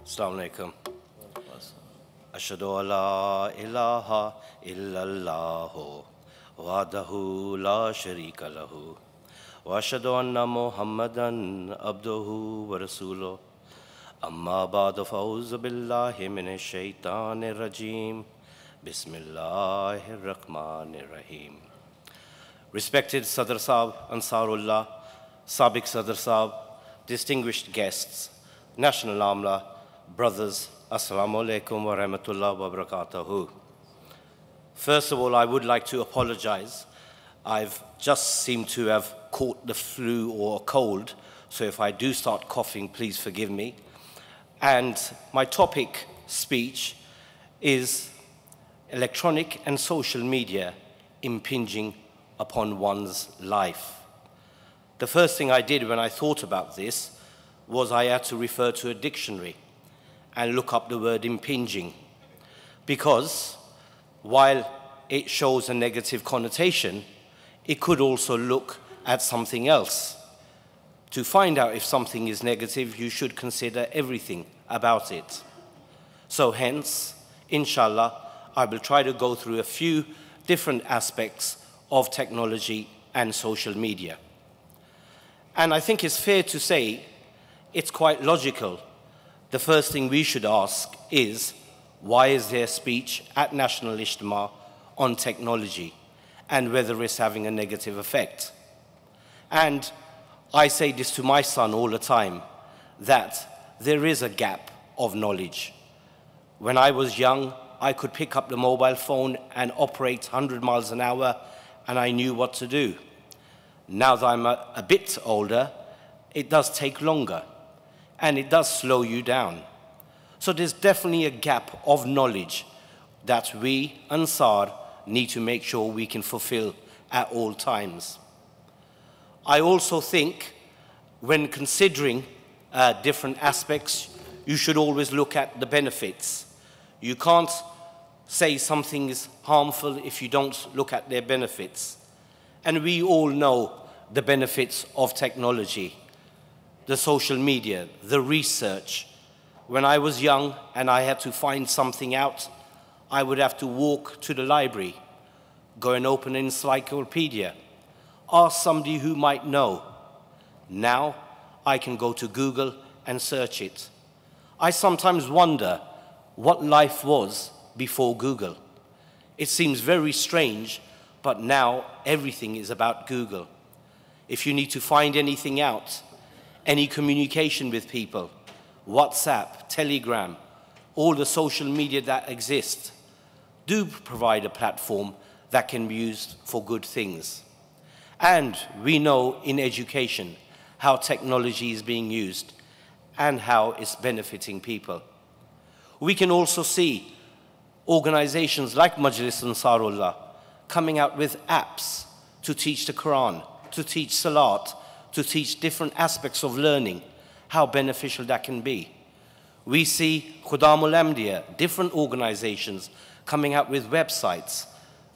Assalamu alaikum. Ashhadu an la ilaha illallah wahdahu la sharika lahu wa ashhadu anna Muhammadan abduhu wa rasuluh. Amma ba'du fa'auzu billahi minash shaitanir rajim. Bismillahir Rahmanir Rahim. Respected Sadr Sahab, Ansarullah, Sabiq Sadr Sahab, distinguished guests, National Amla, brothers, Assalamu alaikum wa rahmatullah wa barakatuhu. First of all, I would like to apologize. I've just seemed to have caught the flu or a cold, so if I do start coughing, please forgive me. And my topic speech is electronic and social media impinging upon one's life. The first thing I did when I thought about this was I had to refer to a dictionary and look up the word impinging, because while it shows a negative connotation, it could also look at something else. To find out if something is negative, you should consider everything about it. So hence, inshallah, I will try to go through a few different aspects of technology and social media. And I think it's fair to say it's quite logical. The first thing we should ask is, why is there speech at National Ijtema on technology and whether it's having a negative effect? And I say this to my son all the time, that there is a gap of knowledge. When I was young, I could pick up the mobile phone and operate 100 miles an hour, and I knew what to do. Now that I'm a bit older, it does take longer, and it does slow you down. So there's definitely a gap of knowledge that we, Ansar, need to make sure we can fulfill at all times. I also think when considering different aspects, you should always look at the benefits. You can't say something is harmful if you don't look at their benefits. And we all know the benefits of technology, the social media, the research. When I was young and I had to find something out, I would have to walk to the library, go and open an encyclopedia, ask somebody who might know. Now I can go to Google and search it. I sometimes wonder what life was before Google. It seems very strange, but now everything is about Google. If you need to find anything out, any communication with people, WhatsApp, Telegram, all the social media that exist, do provide a platform that can be used for good things. And we know in education how technology is being used and how it's benefiting people. We can also see organizations like Majlis Ansarullah coming out with apps to teach the Quran, to teach Salat, to teach different aspects of learning, how beneficial that can be. We see Khudamul Amdiya, different organizations coming out with websites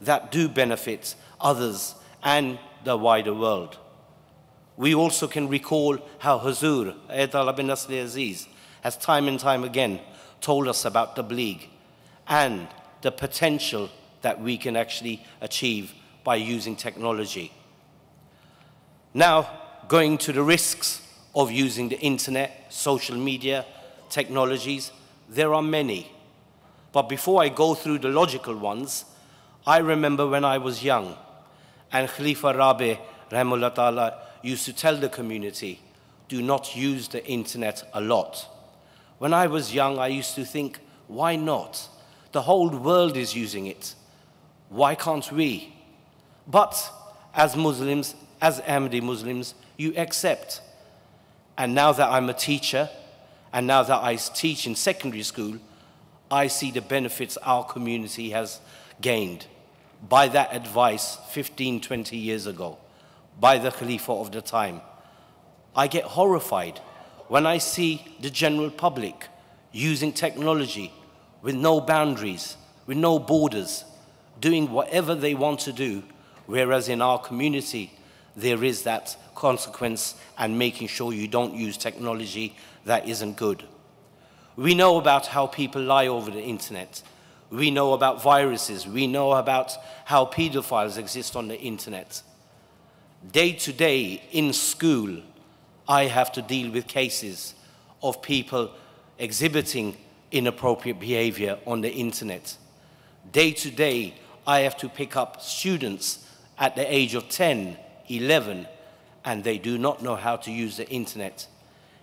that do benefit others and the wider world. We also can recall how Hazur, Ayatollah bin Nasr Aziz, has time and time again told us about the Tabligh and the potential that we can actually achieve by using technology. Now, going to the risks of using the internet, social media, technologies, there are many. But before I go through the logical ones, I remember when I was young, and Khalifa Rabi, Rahimahullah Ta'ala, used to tell the community, do not use the internet a lot. When I was young, I used to think, why not? The whole world is using it. Why can't we? But as Muslims, as Ahmadi Muslims, you accept. And now that I'm a teacher, and now that I teach in secondary school, I see the benefits our community has gained by that advice 15, 20 years ago, by the Khalifa of the time. I get horrified when I see the general public using technology with no boundaries, with no borders, doing whatever they want to do, whereas in our community, there is that consequence and making sure you don't use technology that isn't good. We know about how people lie over the internet. We know about viruses. We know about how pedophiles exist on the internet. Day to day in school, I have to deal with cases of people exhibiting inappropriate behavior on the internet. Day to day, I have to pick up students at the age of 10, 11, and they do not know how to use the internet.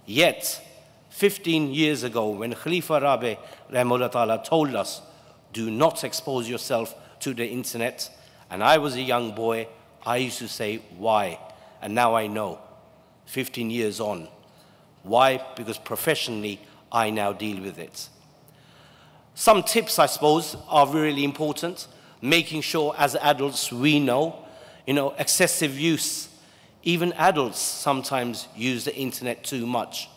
Yet, 15 years ago, when Khalifa Rabi Rahimahullah Ta'ala told us, do not expose yourself to the internet, and I was a young boy, I used to say, why? And now I know, 15 years on. Why? Because professionally, I now deal with it. Some tips, I suppose, are really important. Making sure as adults we know, excessive use. Even adults sometimes use the internet too much.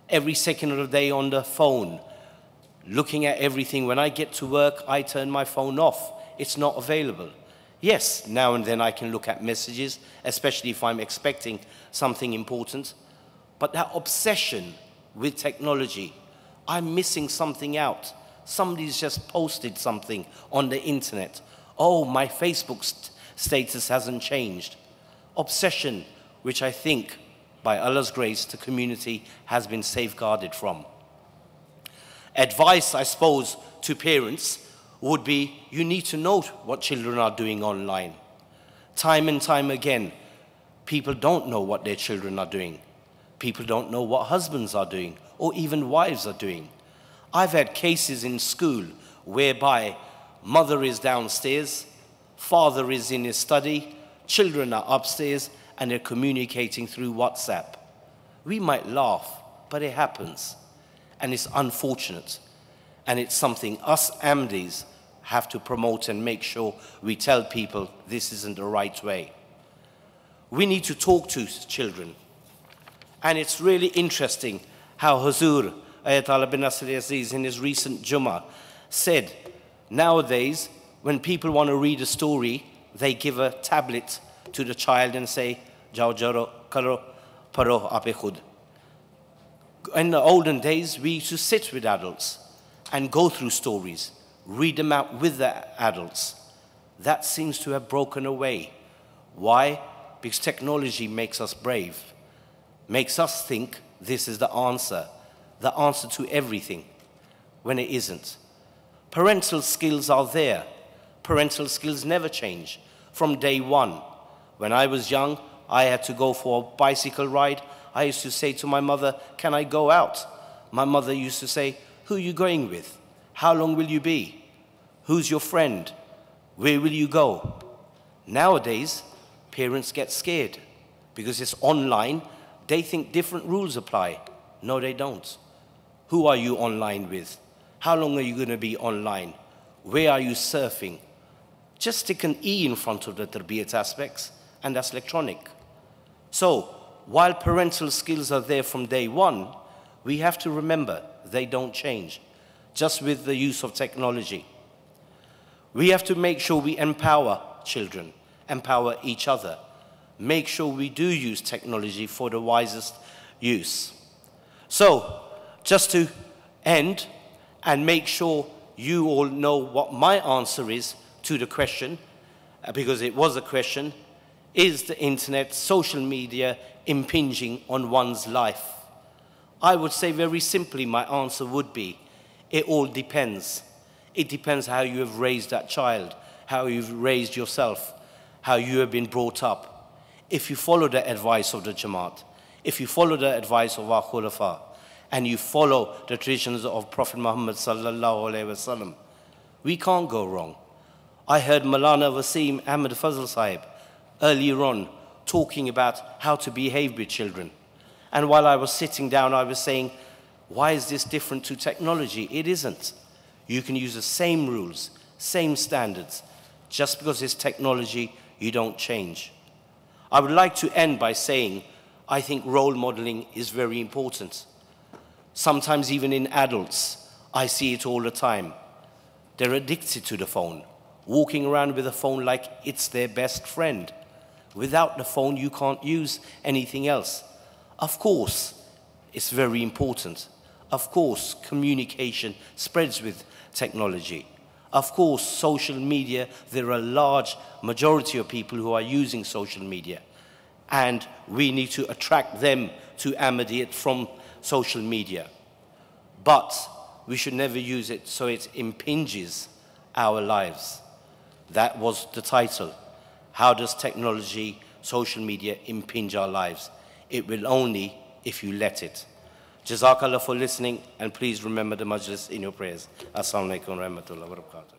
Every second of the day on the phone, looking at everything. When I get to work, I turn my phone off. It's not available. Yes, now and then I can look at messages, especially if I'm expecting something important. But that obsession with technology, I'm missing something out. Somebody's just posted something on the internet. Oh, my Facebook status hasn't changed. Obsession, which I think, by Allah's grace, the community has been safeguarded from. Advice, I suppose, to parents would be, you need to note what children are doing online. Time and time again, people don't know what their children are doing. People don't know what husbands are doing, or even wives are doing. I've had cases in school whereby mother is downstairs, father is in his study, children are upstairs, and they're communicating through WhatsApp. We might laugh, but it happens. And it's unfortunate. And it's something us Ahmadis have to promote and make sure we tell people this isn't the right way. We need to talk to children. And it's really interesting how Huzur Ayatollah bin Nasir Aziz in his recent Jummah said, nowadays, when people want to read a story, they give a tablet to the child and say, Jao jaro karo paro ape khud. In the olden days, we used to sit with adults and go through stories, read them out with the adults. That seems to have broken away. Why? Because technology makes us brave, makes us think this is the answer to everything, when it isn't. Parental skills are there. Parental skills never change from day one. When I was young, I had to go for a bicycle ride. I used to say to my mother, can I go out? My mother used to say, who are you going with? How long will you be? Who's your friend? Where will you go? Nowadays, parents get scared because it's online. They think different rules apply. No, they don't. Who are you online with? How long are you going to be online? Where are you surfing? Just stick an E in front of the tarbiyat aspects, and that's electronic. So, while parental skills are there from day one, we have to remember they don't change, just with the use of technology. We have to make sure we empower children, empower each other, make sure we do use technology for the wisest use. So, just to end and make sure you all know what my answer is to the question, because it was a question, is the internet, social media, impinging on one's life? I would say very simply, my answer would be, it all depends. It depends how you have raised that child, how you've raised yourself, how you have been brought up. If you follow the advice of the Jamaat, if you follow the advice of our Khulafa, and you follow the traditions of Prophet Muhammad sallallahu alaihi wasallam, we can't go wrong. I heard Maulana Wasim Ahmad Fazl Sahib earlier on talking about how to behave with children. And while I was sitting down, I was saying, why is this different to technology? It isn't. You can use the same rules, same standards. Just because it's technology, you don't change. I would like to end by saying, I think role modeling is very important. Sometimes even in adults, I see it all the time. They're addicted to the phone, walking around with a phone like it's their best friend. Without the phone, you can't use anything else. Of course, it's very important. Of course, communication spreads with technology. Of course, social media, there are a large majority of people who are using social media. And we need to attract them to Ahmadiyyat from social media. But we should never use it so it impinges our lives. That was the title. How does technology, social media impinge our lives? It will only if you let it. Jazakallah for listening, and please remember the Majlis in your prayers. Assalamu alaikum wa rahmatullahi wa barakatuh.